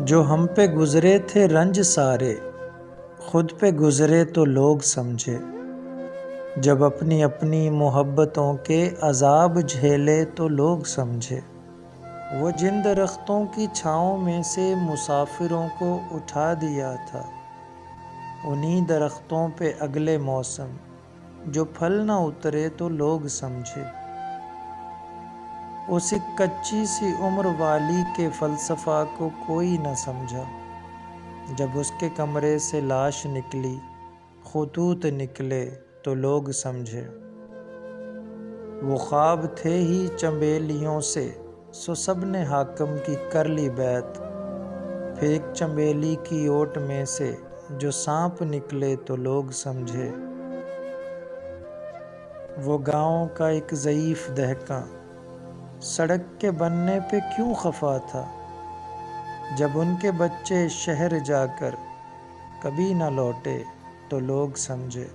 جو ہم پہ گزرے تھے رنج سارے، خود پہ گزرے تو لوگ سمجھے۔ جب اپنی اپنی محبتوں کے عذاب جھیلے تو لوگ سمجھے۔ وہ جن درختوں کی چھاؤں میں سے مسافروں کو اٹھا دیا تھا، انہی درختوں پہ اگلے موسم جو پھل نہ اترے تو لوگ سمجھے۔ اس ایک کچی سی عمر والی کے فلسفہ کو کوئی نہ سمجھا۔ جب اس کے کمرے سے لاش نکلی، خطوط نکلے تو لوگ سمجھے۔ وہ خواب تھے ہی چنبیلیوں سے، سو سب نے حاکم کی کر لی بیعت۔ پھینک چنبیلی کی اوٹ میں سے جو سانپ نکلے تو لوگ سمجھے۔ وہ گاؤں کا ایک ضعیف دہقاں سڑک کے بننے پہ کیوں خفا تھا، جب ان کے بچے شہر جا کر کبھی نہ لوٹے تو لوگ سمجھے۔